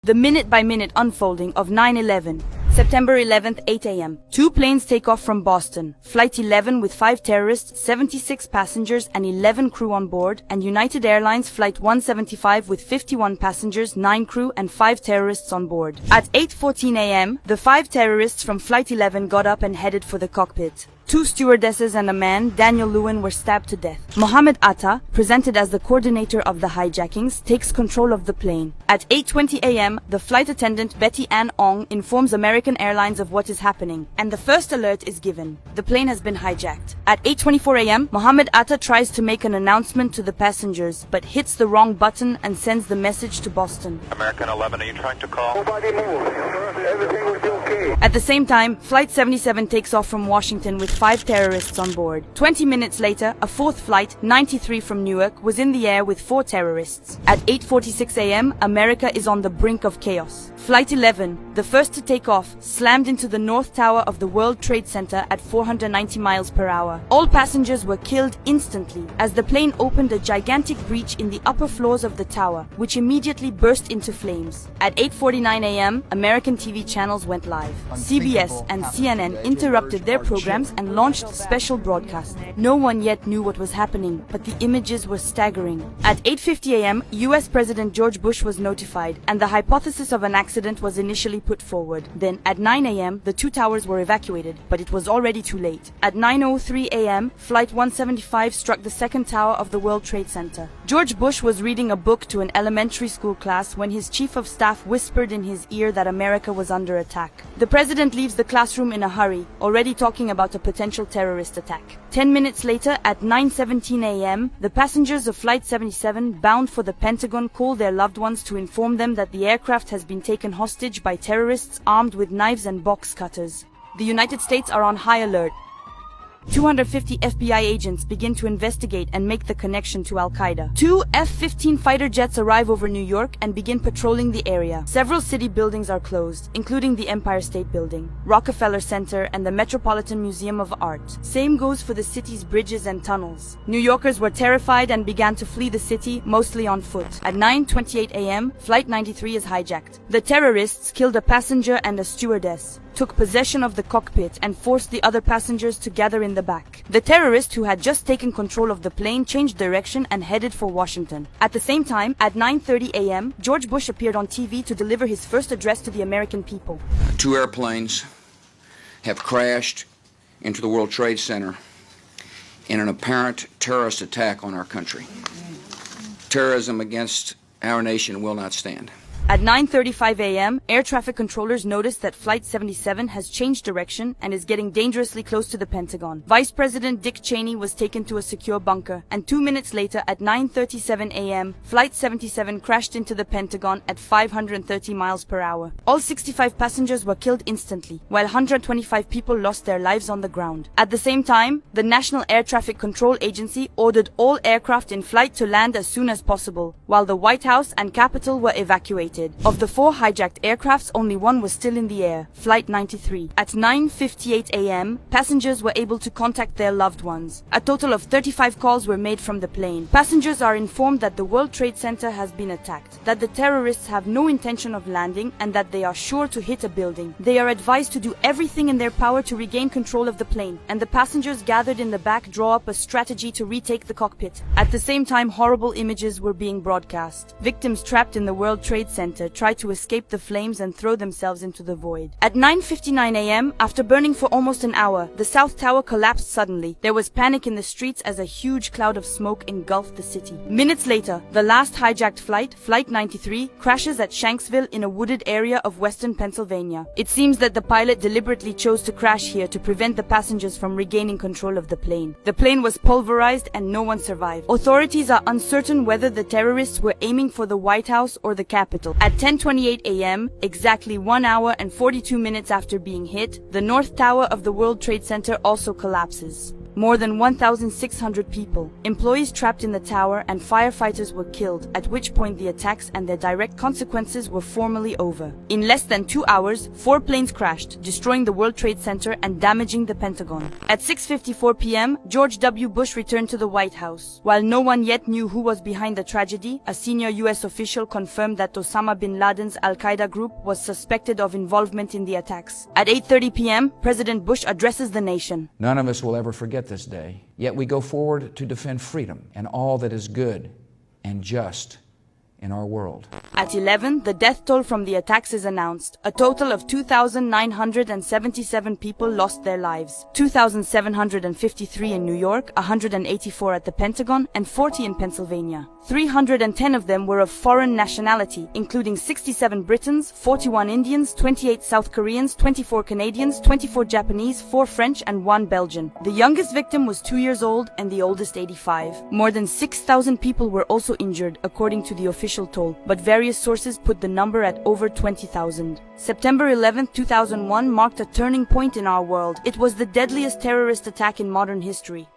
The minute-by-minute unfolding of 9/11. September 11th, 8 a.m. Two planes take off from Boston. Flight 11 with 5 terrorists, 76 passengers and 11 crew on board, and United Airlines Flight 175 with 51 passengers, 9 crew and 5 terrorists on board. At 8:14 a.m., the 5 terrorists from Flight 11 got up and headed for the cockpit. 2 stewardesses and a man, Daniel Lewin, were stabbed to death. Mohammed Atta, presented as the coordinator of the hijackings, takes control of the plane. At 8:20 a.m., the flight attendant Betty Ann Ong informs American Airlines of what is happening, and the first alert is given. The plane has been hijacked. At 8:24 a.m., Mohammed Atta tries to make an announcement to the passengers, but hits the wrong button and sends the message to Boston. American 11, are you trying to call? Nobody move. Everything will be okay. At the same time, Flight 77 takes off from Washington with 5 terrorists on board. 20 minutes later, a fourth flight, 93 from Newark, was in the air with 4 terrorists. At 8:46 a.m., America is on the brink of chaos. Flight 11, the first to take off, slammed into the North Tower of the World Trade Center at 490 miles per hour. All passengers were killed instantly as the plane opened a gigantic breach in the upper floors of the tower, which immediately burst into flames. At 8:49 a.m., American TV channels went live. CBS and CNN interrupted their programs and launched special broadcasts. No one yet knew what was happening, but the images were staggering. At 8:50 a.m., US President George Bush was notified, and the hypothesis of an accident was initially put forward. Then, at 9 a.m., the 2 towers were evacuated, but it was already too late. At 9:03 a.m., Flight 175 struck the second tower of the World Trade Center. George Bush was reading a book to an elementary school class when his chief of staff whispered in his ear that America was under attack. The president leaves the classroom in a hurry, already talking about a potential terrorist attack. 10 minutes later, at 9:17 a.m., the passengers of Flight 77 bound for the Pentagon call their loved ones to inform them that the aircraft has been taken hostage by terrorists armed with knives and box cutters. The United States are on high alert. 250 FBI agents begin to investigate and make the connection to Al-Qaeda. 2 F-15 fighter jets arrive over New York and begin patrolling the area. Several city buildings are closed, including the Empire State Building, Rockefeller Center, and the Metropolitan Museum of Art. Same goes for the city's bridges and tunnels. New Yorkers were terrified and began to flee the city, mostly on foot. At 9:28 a.m., Flight 93 is hijacked. The terrorists killed a passenger and a stewardess, took possession of the cockpit and forced the other passengers to gather in the back. The terrorist who had just taken control of the plane changed direction and headed for Washington. At the same time, at 9:30 a.m., George Bush appeared on TV to deliver his first address to the American people. 2 airplanes have crashed into the World Trade Center in an apparent terrorist attack on our country. Terrorism against our nation will not stand. At 9:35 a.m., air traffic controllers noticed that Flight 77 has changed direction and is getting dangerously close to the Pentagon. Vice President Dick Cheney was taken to a secure bunker, and 2 minutes later, at 9:37 a.m., Flight 77 crashed into the Pentagon at 530 miles per hour. All 65 passengers were killed instantly, while 125 people lost their lives on the ground. At the same time, the National Air Traffic Control Agency ordered all aircraft in flight to land as soon as possible, while the White House and Capitol were evacuated. Of the 4 hijacked aircrafts, only one was still in the air, Flight 93. At 9:58 a.m., passengers were able to contact their loved ones. A total of 35 calls were made from the plane. Passengers are informed that the World Trade Center has been attacked, that the terrorists have no intention of landing, and that they are sure to hit a building. They are advised to do everything in their power to regain control of the plane, and the passengers gathered in the back draw up a strategy to retake the cockpit. At the same time, horrible images were being broadcast. Victims trapped in the World Trade Center tried to escape the flames and throw themselves into the void. At 9:59 a.m., after burning for almost an hour, the South Tower collapsed suddenly. There was panic in the streets as a huge cloud of smoke engulfed the city. Minutes later, the last hijacked flight, Flight 93, crashes at Shanksville in a wooded area of western Pennsylvania. It seems that the pilot deliberately chose to crash here to prevent the passengers from regaining control of the plane. The plane was pulverized and no one survived. Authorities are uncertain whether the terrorists were aiming for the White House or the Capitol. At 10:28 a.m., exactly 1 hour and 42 minutes after being hit, the North Tower of the World Trade Center also collapses. More than 1,600 people, employees trapped in the tower, and firefighters were killed, at which point the attacks and their direct consequences were formally over. In less than 2 hours, 4 planes crashed, destroying the World Trade Center and damaging the Pentagon. At 6:54 p.m., George W. Bush returned to the White House. While no one yet knew who was behind the tragedy, a senior U.S. official confirmed that Osama bin Laden's Al-Qaeda group was suspected of involvement in the attacks. At 8:30 p.m., President Bush addresses the nation. None of us will ever forget this day, yet we go forward to defend freedom and all that is good and just in our world. At 11, the death toll from the attacks is announced. A total of 2,977 people lost their lives. 2,753 in New York, 184 at the Pentagon, and 40 in Pennsylvania. 310 of them were of foreign nationality, including 67 Britons, 41 Indians, 28 South Koreans, 24 Canadians, 24 Japanese, 4 French, and 1 Belgian. The youngest victim was 2 years old and the oldest 85. More than 6,000 people were also injured, according to the official toll, but various sources put the number at over 20,000. September 11, 2001 marked a turning point in our world. It was the deadliest terrorist attack in modern history.